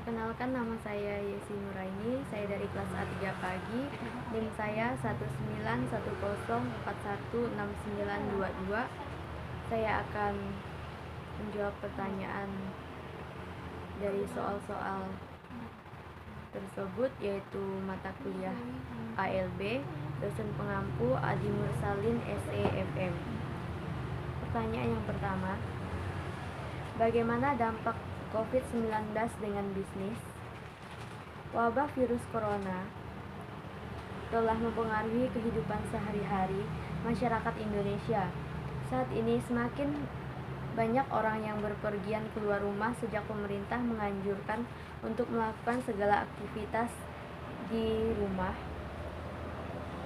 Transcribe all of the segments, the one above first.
Perkenalkan, nama saya Yesi Nuraini. Saya dari kelas A3 pagi. NIM saya 191041416922. Saya akan menjawab pertanyaan dari soal-soal tersebut, yaitu mata kuliah ALB, dosen pengampu Adi Mursalin SEFM. Pertanyaan yang pertama, bagaimana dampak COVID-19 dengan bisnis? Wabah virus corona telah mempengaruhi kehidupan sehari-hari masyarakat Indonesia. Saat ini semakin banyak orang yang berpergian keluar rumah sejak pemerintah menganjurkan untuk melakukan segala aktivitas di rumah.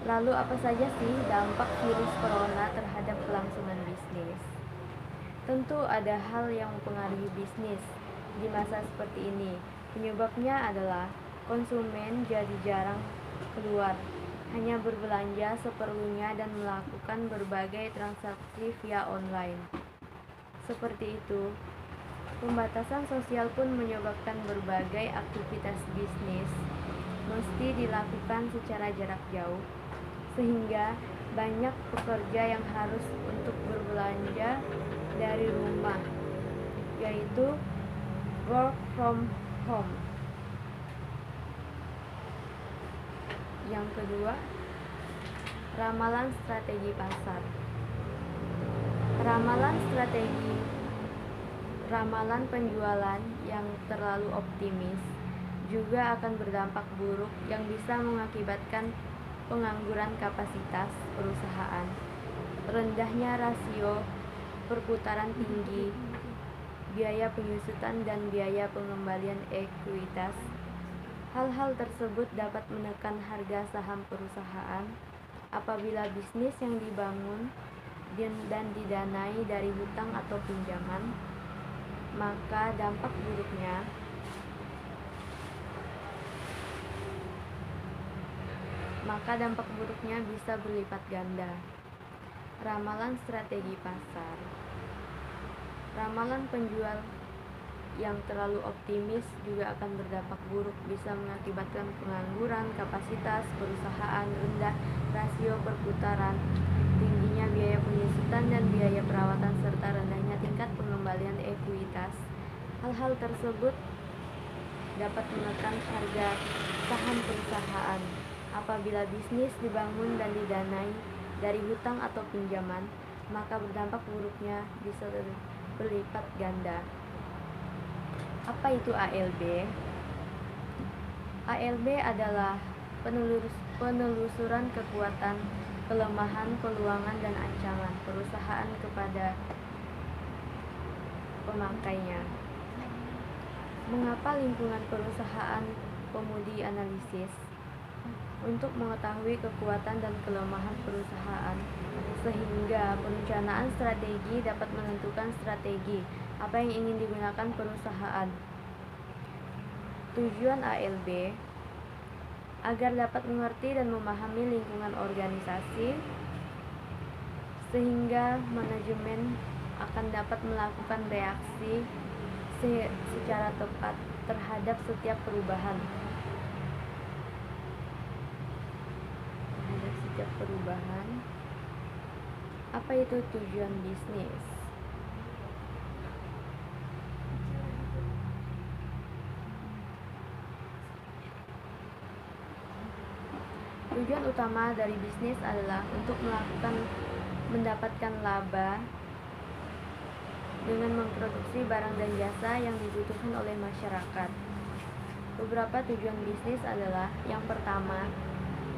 Lalu apa saja sih dampak virus corona terhadap kelangsungan bisnis? Tentu ada hal yang mempengaruhi bisnis di masa seperti ini. Penyebabnya adalah konsumen jadi jarang keluar, hanya berbelanja seperlunya dan melakukan berbagai transaksi via online. Seperti itu, pembatasan sosial pun menyebabkan berbagai aktivitas bisnis mesti dilakukan secara jarak jauh, sehingga banyak pekerja yang harus untuk berbelanja dari rumah, yaitu work from home. Yang kedua, ramalan strategi pasar. Ramalan penjualan yang terlalu optimis juga akan berdampak buruk yang bisa mengakibatkan pengangguran kapasitas perusahaan, rendahnya rasio perputaran tinggi, biaya penyusutan dan biaya pengembalian ekuitas. Hal-hal tersebut dapat menekan harga saham perusahaan apabila bisnis yang dibangun dan didanai dari hutang atau pinjaman, maka dampak buruknya bisa berlipat ganda. Ramalan strategi pasar. Ramalan penjual yang terlalu optimis juga akan berdampak buruk, bisa mengakibatkan pengangguran kapasitas perusahaan, rendah rasio perputaran, tingginya biaya penyusutan dan biaya perawatan, serta rendahnya tingkat pengembalian ekuitas. Hal-hal tersebut dapat menekan harga saham perusahaan. Apabila bisnis dibangun dan didanai dari hutang atau pinjaman, maka berdampak buruknya bisa berlipat ganda. Apa itu ALB? ALB adalah penelusuran kekuatan, kelemahan, peluangan, dan ancaman perusahaan kepada pemakainya. Mengapa lingkungan perusahaan pemudi analisis? Untuk mengetahui kekuatan dan kelemahan perusahaan, sehingga perencanaan strategi dapat menentukan strategi apa yang ingin digunakan perusahaan. Tujuan ALB agar dapat mengerti dan memahami lingkungan organisasi, sehingga manajemen akan dapat melakukan reaksi secara tepat terhadap setiap perubahan. Apa itu tujuan bisnis? Tujuan utama dari bisnis adalah untuk mendapatkan laba dengan memproduksi barang dan jasa yang dibutuhkan oleh masyarakat. Beberapa tujuan bisnis adalah: yang pertama,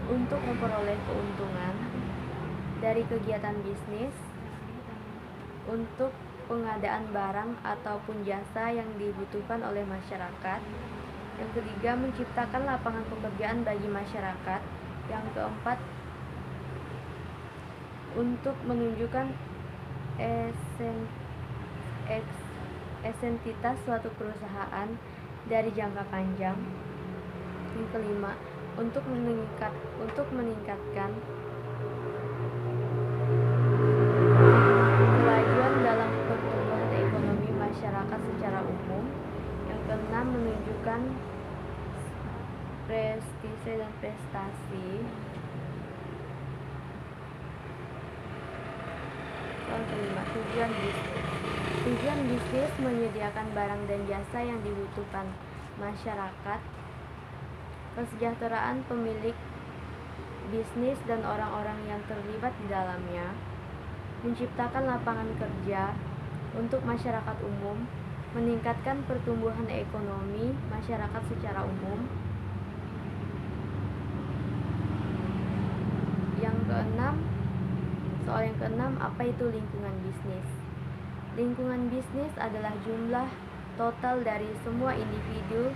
untuk memperoleh keuntungan dari kegiatan bisnis, untuk pengadaan barang ataupun jasa yang dibutuhkan oleh masyarakat. Yang ketiga, menciptakan lapangan pekerjaan bagi masyarakat. Yang keempat, untuk menunjukkan esentitas suatu perusahaan dari jangka panjang. Yang kelima, untuk meningkatkan kemajuan dalam pertumbuhan ekonomi masyarakat secara umum. Yang keenam, keenam, menunjukkan prestise dan prestasi. Soal kelima, tujuan bisnis. Tujuan bisnis menyediakan barang dan jasa yang dibutuhkan masyarakat, kesejahteraan pemilik bisnis dan orang-orang yang terlibat di dalamnya, menciptakan lapangan kerja untuk masyarakat umum, meningkatkan pertumbuhan ekonomi masyarakat secara umum. Soal yang keenam, apa itu lingkungan bisnis? Lingkungan bisnis adalah jumlah total dari semua individu,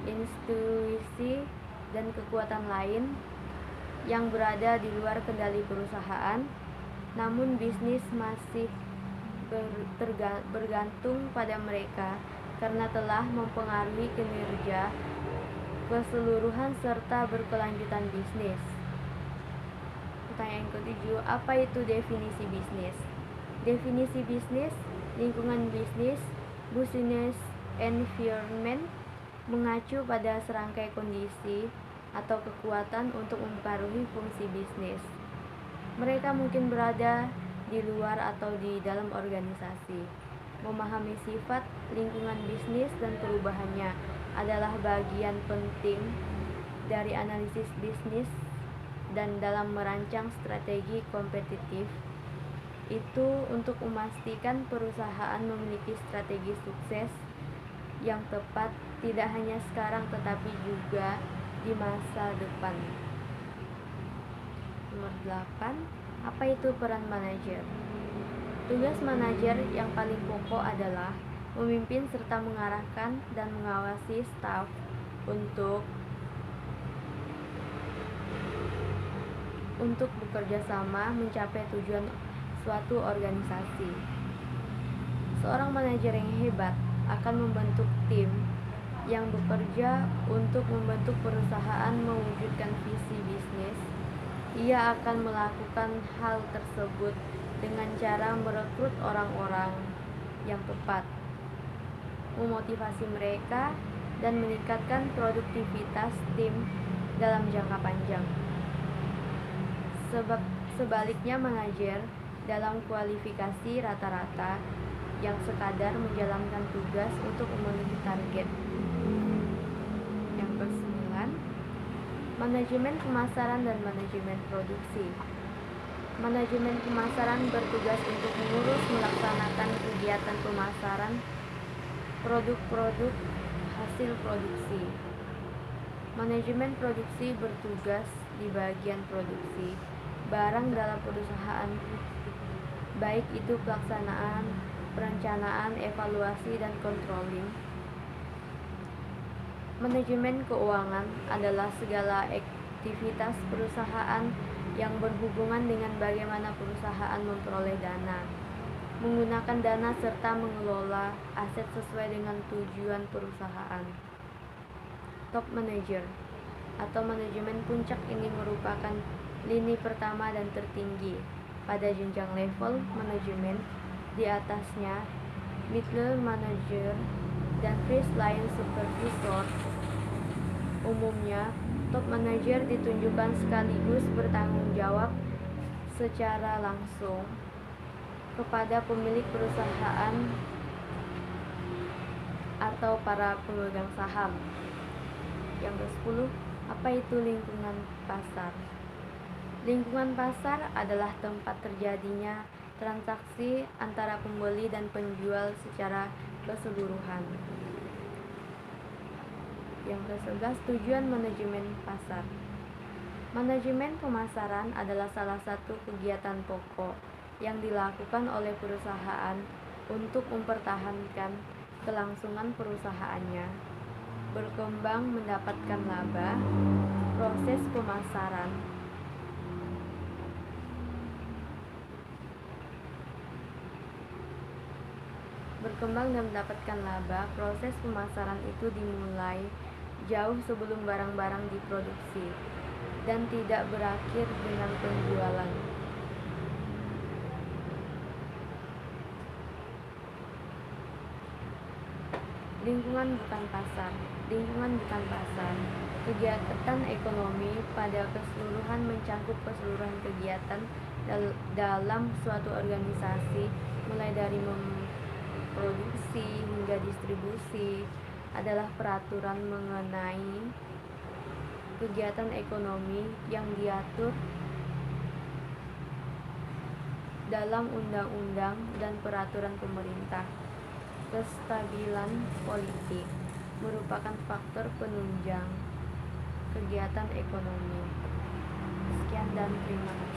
institusi, dan kekuatan lain yang berada di luar kendali perusahaan, namun bisnis masih bergantung pada mereka karena telah mempengaruhi kinerja keseluruhan serta berkelanjutan bisnis. Pertanyaan ketujuh, apa itu definisi bisnis? Definisi bisnis, lingkungan bisnis, business environment, mengacu pada serangkai kondisi atau kekuatan untuk mempengaruhi fungsi bisnis. Mereka mungkin berada di luar atau di dalam organisasi. Memahami sifat lingkungan bisnis dan perubahannya adalah bagian penting dari analisis bisnis dan dalam merancang strategi kompetitif itu untuk memastikan perusahaan memiliki strategi sukses yang tepat tidak hanya sekarang tetapi juga di masa depan. Nomor 8, apa itu peran manajer? Tugas manajer yang paling pokok adalah memimpin serta mengarahkan dan mengawasi staf untuk bekerja sama mencapai tujuan suatu organisasi. Seorang manajer yang hebat akan membentuk tim yang bekerja untuk membentuk perusahaan mewujudkan visi bisnis. Ia akan melakukan hal tersebut dengan cara merekrut orang-orang yang tepat, memotivasi mereka, dan meningkatkan produktivitas tim dalam jangka panjang. Sebaliknya, manajer dalam kualifikasi rata-rata yang sekadar menjalankan tugas untuk memenuhi target. Yang ke-9, manajemen pemasaran dan manajemen produksi. Manajemen pemasaran bertugas untuk mengurus melaksanakan kegiatan pemasaran produk-produk hasil produksi. Manajemen produksi bertugas di bagian produksi barang dalam perusahaan, baik itu pelaksanaan, perencanaan, evaluasi, dan controlling. Manajemen keuangan adalah segala aktivitas perusahaan yang berhubungan dengan bagaimana perusahaan memperoleh dana, menggunakan dana, serta mengelola aset sesuai dengan tujuan perusahaan. Top manager atau manajemen puncak ini merupakan lini pertama dan tertinggi pada jenjang level manajemen. Di atasnya middle manager dan first line supervisor. Umumnya top manager ditunjukkan sekaligus bertanggung jawab secara langsung kepada pemilik perusahaan atau para pemegang saham. Yang ke-10, apa itu lingkungan pasar? Lingkungan pasar adalah tempat terjadinya transaksi antara pembeli dan penjual secara keseluruhan. Yang ke-11, tujuan manajemen pasar. Manajemen pemasaran adalah salah satu kegiatan pokok yang dilakukan oleh perusahaan untuk mempertahankan kelangsungan perusahaannya, berkembang, mendapatkan laba. Proses pemasaran berkembang dan mendapatkan laba. Proses pemasaran itu dimulai jauh sebelum barang-barang diproduksi dan tidak berakhir dengan penjualan. Lingkungan bukan pasar. Lingkungan bukan pasar. Kegiatan ekonomi pada keseluruhan mencangkup keseluruhan kegiatan dalam suatu organisasi, mulai dari memproduksi hingga distribusi, adalah peraturan mengenai kegiatan ekonomi yang diatur dalam undang-undang dan peraturan pemerintah. Kestabilan politik merupakan faktor penunjang kegiatan ekonomi. Sekian dan terima kasih.